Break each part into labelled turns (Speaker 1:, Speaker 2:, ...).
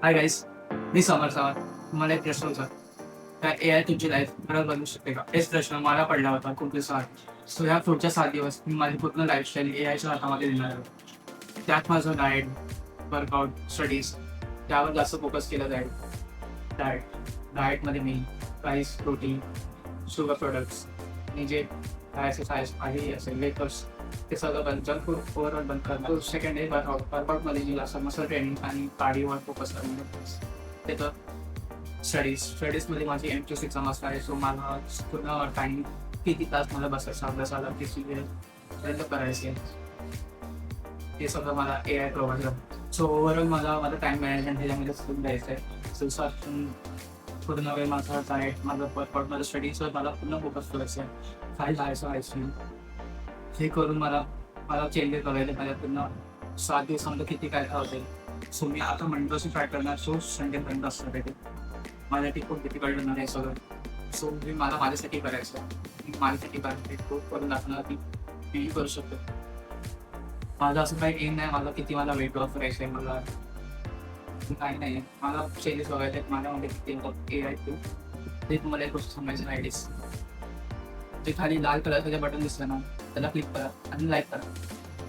Speaker 1: Hi guys, मी समर सावंत. मला एक प्रश्न होता, काय AI तुमची लाईफ खरंच बदलू शकते का? हेच प्रश्न मला पडला होता खूप दिवसाआधी. सो ह्या पुढच्या 7 दिवस मी माझी पूर्ण लाईफस्टाईल AIच्या हातामध्ये देणार आहे. त्यात माझं डाएट, वर्कआउट, स्टडीज त्यावर जास्त फोकस केला जाईल. डाएट डाएटमध्ये मी राईस, प्रोटीन, शुगर प्रोडक्ट्स आणि जे एक्सरसाइज काही असेल वेपर्स ते सगळं बंद, जंक फूड ओव्हरऑल बंद करणार. सेकंड डे वर्कआउटमध्ये जी असं मसल ट्रेनिंग आणि कार्डिओवर फोकस करणार. त्याचं स्टडीजमध्ये माझी M2 एक्झाम असणार आहे. सो मला पूर्ण टाईम किती तास मला बसायचं अभ्यासाला किती वेळ त्याचं करायचे आहे, हे सगळं मला AI प्रोव्हाइड करतो. सो ओव्हरऑल मला माझं टाईम मॅनेजमेंट ह्याच्यामध्ये सुरू द्यायचं आहे. दिवसातून पूर्ण वेळ माझा डाएट, माझं वर्कआउट, माझं स्टडीजवर मला पूर्ण फोकस करायचं आहे. काय जायचं आयसी हे करून मला मला चेंजेस बघायला पाहिजे. पूर्ण 7 दिवसामध्ये किती काय काय होते. सो मी आता मंडळशी ट्राय करणार. सो संडेपर्यंत असणार आहे ते. माझ्यासाठी खूप डिफिकल्ट होणार आहे सगळं. सो मी मला माझ्यासाठी करायचं आहे. मी माझ्यासाठी करायचं खूप करून दाखवणार की मी करू शकतो. माझं असं काही एम नाही माझं किती मला वेट लॉस करायचं आहे. मला काही नाही आहे. मला चेंजेस बघायचे आहेत माझ्यामध्ये किती AI ते तुम्हाला एक गोष्ट सांगायचं आयडीज. ते खाली लाल कलरचं जे बटन दिसतं ना त्याला क्लिक करा आणि लाईक करा.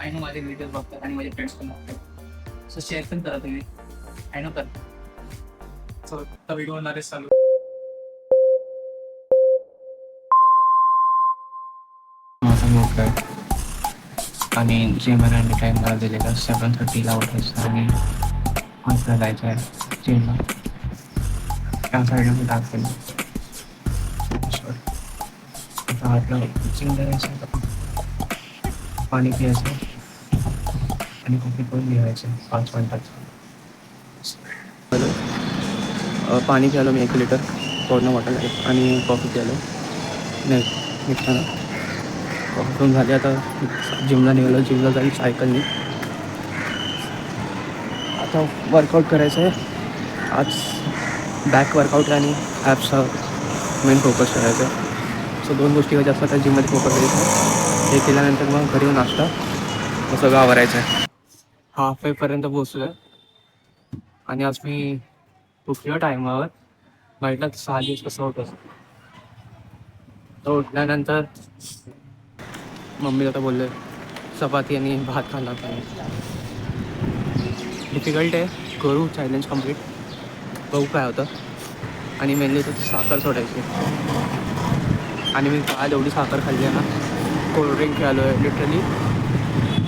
Speaker 1: आय नो माझे रिलेटिव्ह बघतात आणि माझे फ्रेंड्स पण बघतात. सो शेअर पण करा तुम्ही. आय नो करा. सो आता व्हिडिओ होणार आहे चालू. माझा मोठा आहे आणि जिमला टाईम मला दिलेला 7:30ला उठायचं आणि मस्त जायचं आहे जिमला. त्या साईडला मी दाखवेल. आता आपलं जिम करायचं, पाणी प्यायचं आणि कॉफी पण घ्यायचं 5 मिनिटाचं. पाणी प्यालो मी 1 लिटर पूर्ण बॉटल आणि कॉफी प्यालो. नाही निघताना कॉफी पिऊन झाली. आता जिमला निघालो. जिमला जाईल सायकलनी. आता वर्कआउट करायचं आहे. आज बॅक वर्कआउट आणि ॲप्सचा मेन फोकस करायचा आहे. सो 2 गोष्टी जास्त त्या जिममध्ये फोकस करायचं आहे. हे केल्यानंतर मग घरी नाश्ता मग सगळं आवरायचं आहे. हाफ वेपर्यंत पोहोचलो आहे आणि आज मी उठलो टायमावर. म्हटलं 6 दिवस कसं होतं. तर उठल्यानंतर मम्मी आता बोलले चपाती आणि भात खाल्ला पाहिजे. डिफिकल्ट आहे, करू चॅलेंज कम्प्लीट, बघू काय होतं. आणि मेनली तर साखर सोडायची. आणि मी आज एवढी साखर खाल्ली आहे ना, कोल्ड्रिंक खेळलो आहे लिटरली.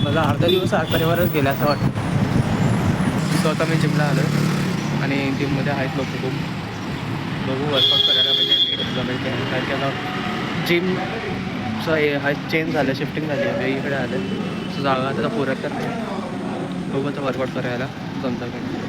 Speaker 1: मला अर्धा दिवस साखरेवरच गेला असं वाटतं. सो आता मी जिमला आलो आहे आणि जिममध्ये आहेत लोक खूप. बघू वर्कआउट करायला पाहिजे जमेल की नाही. कारण की आता जिमचं हे हा चेंज झालं, शिफ्टिंग झाली आहे, वेगळीकडे आलं. सो जागा आता पुरत तर नाही. बघू आता वर्कआउट करायला जमतं की नाही.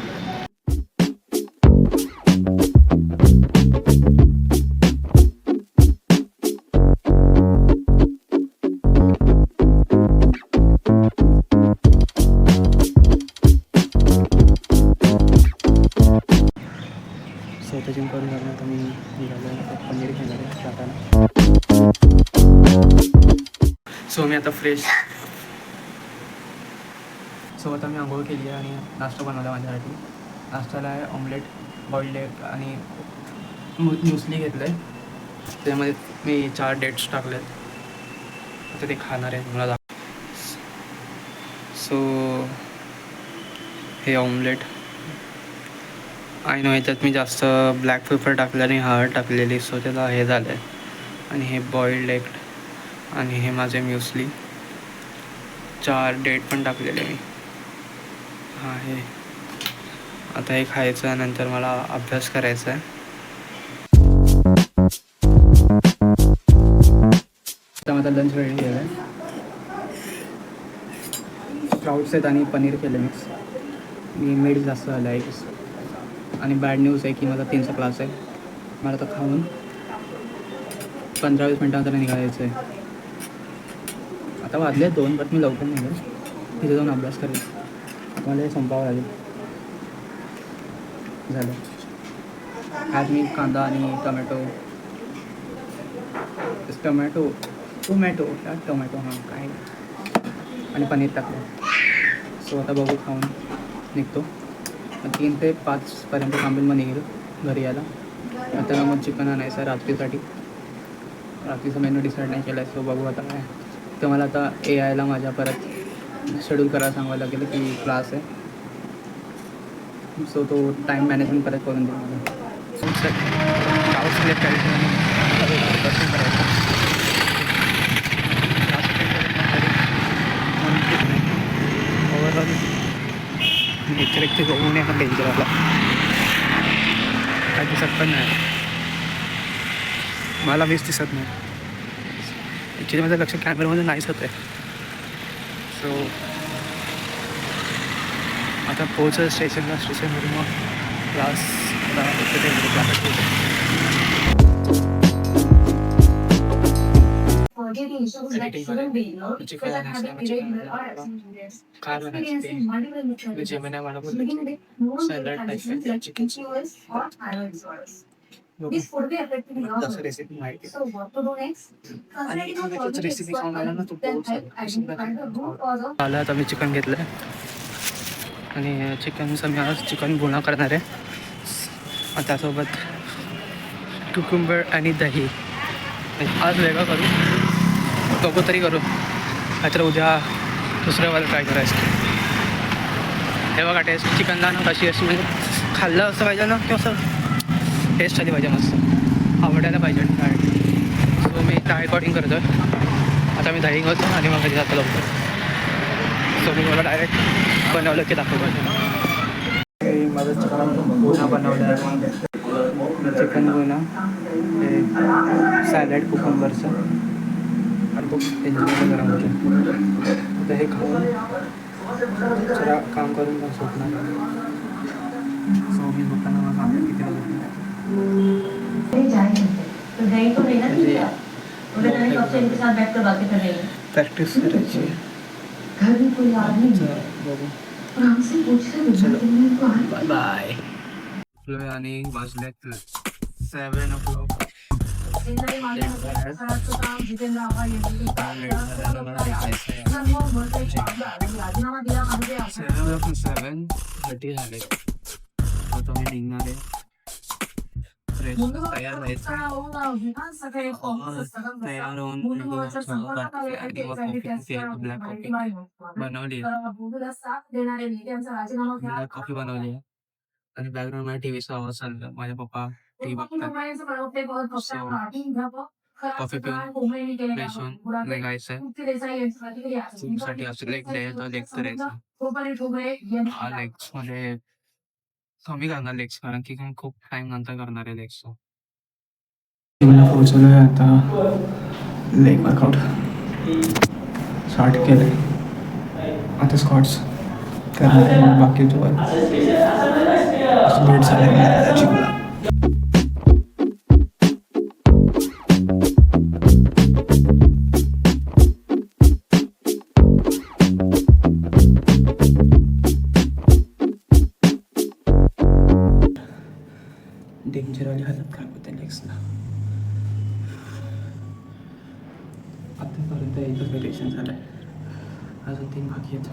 Speaker 1: सो आता जिम करून झाल्यानंतर मी निघालो पनीर घेणार आहे जाताना. सो मी आता फ्रेश. सो आता मी आंघोळ केली आहे आणि नाश्ता बनवला माझ्यासाठी. नाश्त्याला आहे ऑमलेट, बॉइल्ड एग आणि म्युसली घेतलं आहे. त्यामध्ये मी 4 डेट्स टाकले आहेत. आता ते खाणार आहे मला. सो हे ऑमलेट आय नो ह्याच्यात मी जास्त ब्लॅक पेपर टाकलं आणि हळद टाकलेली. सो त्याला हे झालं आहे. आणि हे बॉइल्ड एग आणि हे माझे म्युसली. 4 डेट पण टाकलेले मी. हां हे आता हे खायचं नंतर मला अभ्यास करायचा आहे. आता माझा लंच रेडी केलं आहे. स्प्राउट्स आहेत आणि पनीर केलं मिक्स. मी मीठ जास्त झालं आहे. आणि बॅड न्यूज आहे की माझा 3चा क्लास आहे. मला तर खाऊन 15-20 मिनटानंतर निघायचं आहे. आता वाजले 2 बट मी लवकर निघेल. तिथे जाऊन अभ्यास करेल. मला हे संपावं लागेल. झालं. आज मी कांदा आणि टोमॅटो हां काय आणि पनीर टाकलं. सो आता बघू खाऊन निघतो. मग 3 ते 5पर्यंत थांबून मग निघेल घरी यायला. आता मग चिकन आणायचं आहे रात्रीसाठी. रात्रीचा मेनू डिसाईड नाही केला आहे, सो बघू आता काय. तर मला आता AIला माझ्या परत शेड्यूल करायला सांगावं लागेल की क्लास आहे, सो तो टाईम मॅनेजमेंट परत करून देईल मला. ओव्हरऑल नेचर ते बघून आपण डेंजर आला, काय दिसत पण नाही मला, वीस दिसत नाही ॲक्च्युली. माझं लक्ष कॅमेरामध्ये नाहीच होतं आहे. सो आता पोहोचलं स्टेशनला. स्टेशनवरून मग क्लास रेसिपी माहिती रेसिपी आला. आता मी चिकन घेतलं आहे आणि चिकनचं मी आज चिकन बोना करणार आहे. त्यासोबत कुकुंबर आणि दही. आज वेगळं करू, बघू तरी करू, नाहीतर उद्या दुसऱ्या वेळेला ट्राय करायचं. हे बघा टेस्ट चिकनला ना कशी अशी म्हणजे खाल्लं असं पाहिजे ना, की असं टेस्ट आली पाहिजे, मस्त आवडायला पाहिजे डायरेक्ट. सो मी त्या रेकॉर्डिंग करतो आहे. आता मी दही घालतो आणि मग कधी जातो लवकर. सो मी मला डायरेक्ट बनवलं की दाखवतो. माझं चिकन बोना बनवलं आहे. चिकन बोना हे सॅलड कुकुंबरचं आणि खूप एन्जॉय गरम होतं. आता हे खाऊन जरा काम करून पण झोपणार. सो मी झोपताना मला सांगतो किती वाजता प्रॅक्टिस करायची. बघू, बाय बाय. आणि वाजल्यात 7 o'clock. 7:30 झाले. आता मी निघणार आहे. फ्रेश तयार व्हायचं, तयार होऊन ब्लॅक कॉफी बनवली. ब्लॅक कॉफी बनवली आणि बॅकग्राऊंड मध्ये टीव्हीचा आवाज चालला. माझे पप्पा टीव्ही बघतात. कॉफी पिऊन फ्रेश होऊन निघायचंय. जिमसाठी असं लेग डे तर लेग करायचं. हा लेग्स मध्ये कमी करणार लेग्स, कारण की खूप टाइम नंतर करणार आहे लेग्स. जिमला पोहोचलो आहे आता. लेग वर्कआउट स्टार्ट केलं आता. स्क्वॉट्स करणार आहे, मग बाकीचं वर्क लेट झालं जिमला. डेंजरवाली हालत खराब होते लेग्सला. आतापर्यंत एकच व्हेरिएशन झालं आहे, अजून 3 बाकी आहेत.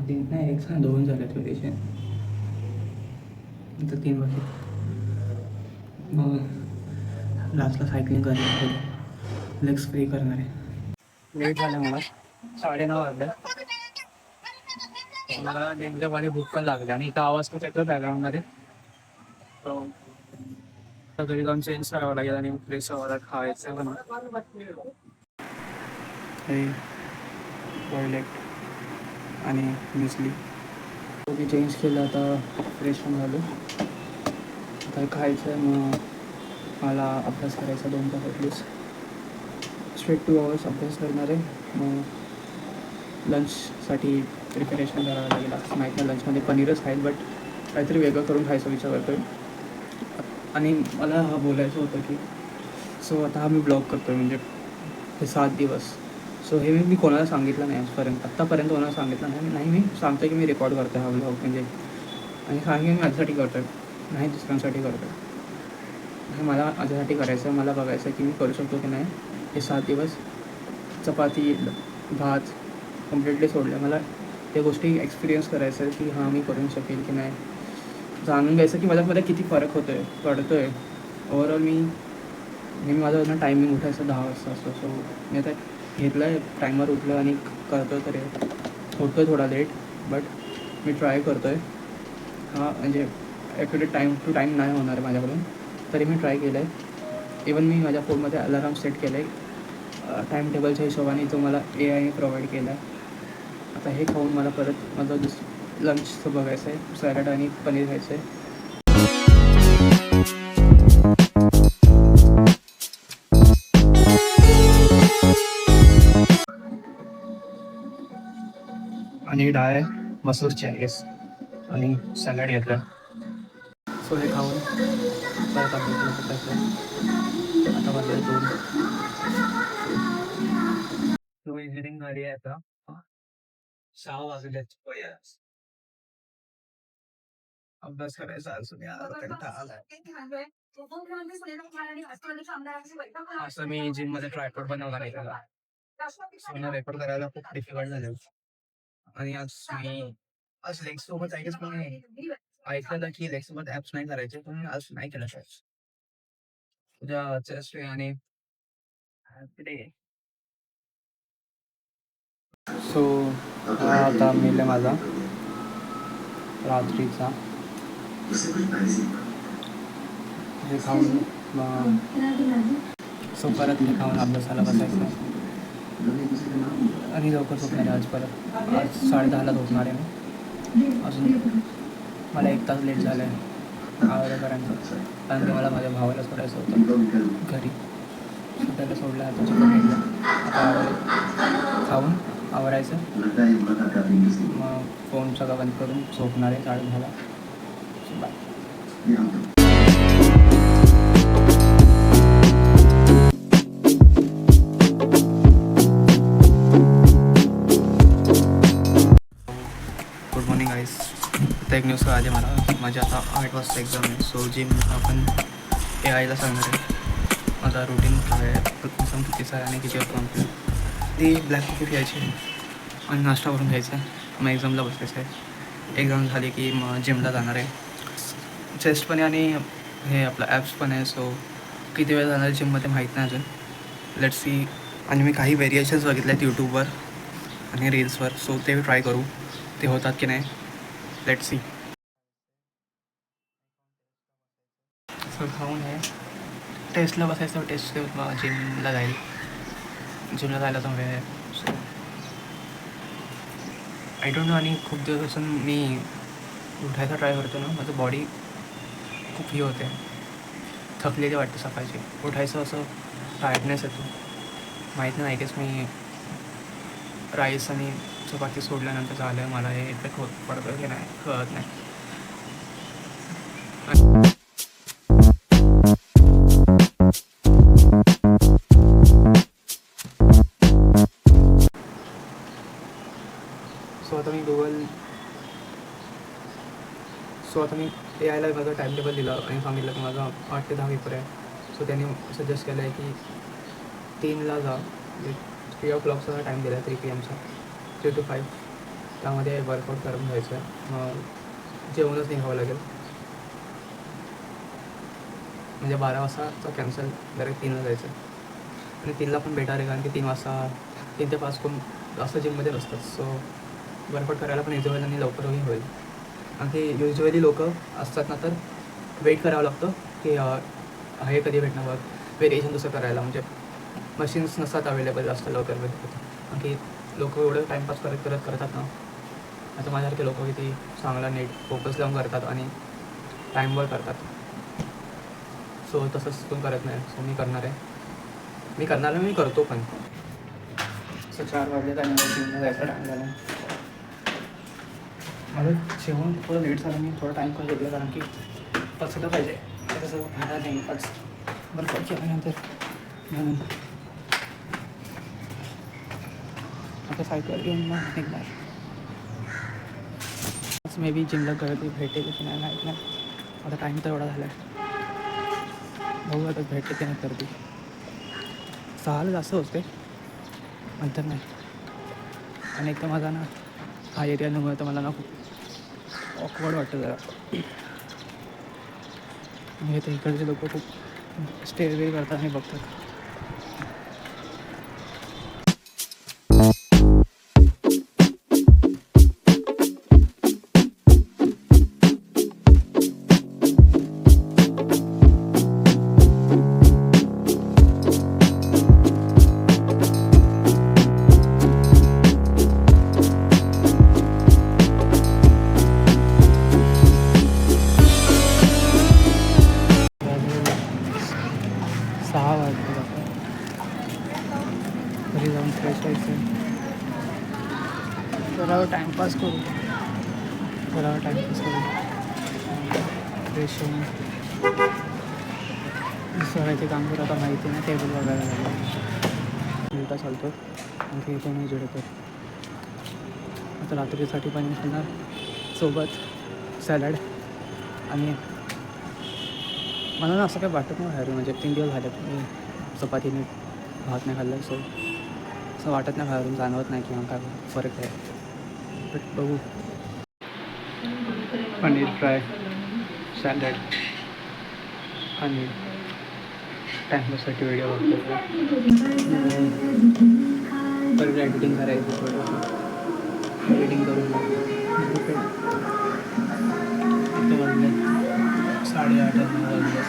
Speaker 1: 3 नाही, 2 झाले आहेत व्हेरिएशन, आता 3 बाकी आहेत. मग लास्टला सायकलिंग करणार, लेग्स फ्री करणार आहे. लेट झालं मला, 9:30 वाजले. मला डेंजरवाली भूक पण लागली आणि इथं आवाज खूप येतो बॅकग्राऊंडमध्ये. घरी जाऊन चेंज करावं लागेल आणि फ्रेश व्हावं खायचं पण. टॉयलेट आणि म्युस्ली मी चेंज केलं. आता फ्रेश पण झालो. आता खायचं आहे, मग मला अभ्यास करायचा 2 तास ॲटलीस्ट. स्ट्रेट 2 hours अभ्यास करणार आहे. मग लंचसाठी प्रिपरेशन करावं लागेल. असं माहीत नाही लंचमध्ये पनीरच खाईल, बट काहीतरी वेगळं करून खायचा विचार करतो आहे. आणि मला हा बोलायचं होतं की सो आता हा मी ब्लॉग करतो आहे, म्हणजे हे 7 दिवस. सो हे मी कोणाला सांगितलं नाही आत्तापर्यंत कोणाला सांगितलं नाही. मी सांगतो की मी रेकॉर्ड करतो आहे हा ब्लॉग, म्हणजे आणि सांगेन मी माझ्यासाठी करतो आहे, नाही दुसऱ्यांसाठी करतो आहे. हे मला माझ्यासाठी करायचं आहे. मला बघायचं आहे की मी करू शकतो की नाही. हे 7 दिवस चपाती भात कम्प्लिटली सोडलं. मला त्या गोष्टी एक्सपिरियन्स करायचं की हां मी करू शकेल की नाही, जाणून घ्यायचं की माझ्यामध्ये किती फरक पडतो आहे. ओव्हरऑल मी माझं टायमिंग उठायचं 10 वाजता असतो. सो मी आता घेतलं आहे, टायमर उठलं आणि करतो तरी होतो आहे थोडा लेट, बट मी ट्राय करतो आहे. हां म्हणजे ॲक्युरेट टाईम टू टाईम नाही होणार आहे माझ्याकडून, तरी मी ट्राय केलं आहे. इवन मी माझ्या फोनमध्ये अलाराम सेट केलं आहे टाईम टेबलच्या हिशोबाने, तो मला AIने प्रोव्हाइड केला आहे. आता हे खाऊन मला परत माझं लंचचं बघायचं आहे, सॅलड आणि पनीर खायचं आहे. आणि डाळ आहे मसूरची आहे आणि सॅलड घेतलं. सो हे खाऊन परत आता माझं 2 इंजिनिअरिंग झाली आहे. आता 6 वाजलेत. अभ्यास करायचा अजून यार, कंटाळा आलाय. असं मी जिममध्ये ट्रायपॉड बनवला नाही त्याला. मला रेकॉर्ड करायला खूप डिफिकल्ट झालं. आणि आज लेग सोबत आय गेस पण ऐकलेलं की लेग सोबत ॲप्स नाही करायचे, पण आज नाही केलं शायद. उद्या चेस्ट आणि सो हा आता मेल आहे माझा रात्रीचा. हे खाऊन सो परत हे खाऊन अभ्यासाला बसायचं आणि लवकर झोपणार आहे आज. परत आज 10:30ला झोपणार आहे मी. अजून मला 1 तास लेट झालं आहे आवरेपर्यंत, कारण की मला माझ्या भावाला सोडायचं होतं घरी. सो त्याला सोडलं, आता चिकन घेतलं. आता खाऊन आवरायचं, मग फोन सगळं बंद करून झोपणार आहे 10:30ला. बाय. Good morning guys. आता एक न्यूज कळाली मला की माझी आता 8 वाजता एक्झाम आहे. सो जिम आपण AIला सांगणार आहे माझा रुटीन काय आहे, कितीचा आहे आणि किती होतो आपलं. ती ब्लॅक कॉफी घ्यायची आणि नाश्ता करून घ्यायचा आहे. मग एक्झामला बसायचं आहे. एक्झाम झाली की मग जिमला जाणार आहे. चेस्ट पण आहे आणि हे आपलं ॲप्स पण आहे. सो किती वेळ जाणार आहे जिममध्ये माहीत नाही अजून. Let's see. आणि मी काही व्हेरिएशन्स बघितले आहेत यूट्यूबवर आणि रील्सवर, सो ते ट्राय करू ते होतात की नाही. Let's see. सो खाऊन आहे टेस्टला बसायचं. टेस्ट जिमला जायला तर वेळ आहे. So I don't know. आणि खूप दिवसापासून मी उठायचा ट्राय करतो ना, माझं बॉडी खूप हे होते, थकलेली वाटते सकाळची. उठायचं असं टायर्डनेस येतो. माहीत नाही, गेस मी राईस आणि चपाती सोडल्यानंतर झालं मला हे इफेक्ट पडतं की नाही कळत नाही. सो आता मी AIला माझा टाईम टेबल दिला आणि सांगितलं की माझा 8 ते 10 पेपर आहे. सो त्यांनी सजेस्ट केलं आहे की 3ला जा, 3 o'clockचा टाईम दिला आहे, 3 PM, 3 to 5. त्यामध्ये वर्कआउट करून घ्यायचं आहे. मग जेवणच निघावं लागेल, म्हणजे 12 वाजताचा कॅन्सल डायरेक्ट 3ला जायचं. आणि 3ला पण बेटर आहे, कारण की 3 वाजता 3 ते 5 कोण जास्त जिममध्ये नसतात. सो वर्कआउट करायला पण इझी होईल आणि लवकरही होईल. आणि ते युजली लोक असतात ना, तर वेट करावं लागतं की हे कधी भेटणार बघ व्हेरिएशन तसं करायला. म्हणजे मशीन्स नसतात अवेलेबल जास्त लवकर भेटतात. कारण की लोक एवढं टाईमपास करतात ना. आता माझ्यासारखे लोक किती चांगला नीट फोकस लावून करतात आणि टाईमवर करतात. सो तसंच कोण करत नाही. सो मी करणार आहे, मी करतो पण. सो 4 वाजले आणि जिमला जायचा टाईम झाला. मला जेवण थोडं लेट झालं, मी थोडा टाईम पण घेतला, कारण की पचलं पाहिजे. तसं होणार नाही बरं केल्यानंतर. म्हणून आता सायकल घेऊन मग निघणार. मे बी जिमला गर्दी भेटेल की नाही माहीत नाही. आता टाईम तर एवढा झाला आहे, बघू आता भेटते की नाही गर्दी. 6ला जास्त होते नंतर नाही. आणि एक तर माझा ना
Speaker 2: हा एरिया नमुळे तर मला ना खूप ऑकवर्ड वाटतं जरा. हे तर इकडचे लोक खूप स्टे वे करतात आणि बघतात. सहा वाजले आता. घरी जाऊन फ्रेश व्हायचं, जरा टाईमपास करू, फ्रेश होऊन सगळ्याचे काम करू. आता माहिती नाही, टेबल बघायला लागलं उलटा चालतो आणि ते इथे नाही जुळत. आता रात्रीसाठी पण खाणार सोबत सॅलड. आणि मला ना असं काही वाटत नाही बाहेर, म्हणजे 3 दिवस झाले मी चपातीने भात नाही खाल्लं. सो असं वाटत नाही बाहेरून, जाणवत नाही किंवा काय फरक आहे. बट बघू. पनीर फ्राय, सॅलड आणि टाईमपाससाठी व्हिडिओ बघतो. परत एडिटिंग करायचं, थोडं एडिटिंग करून आता वाजले 8:30 9 वाजले.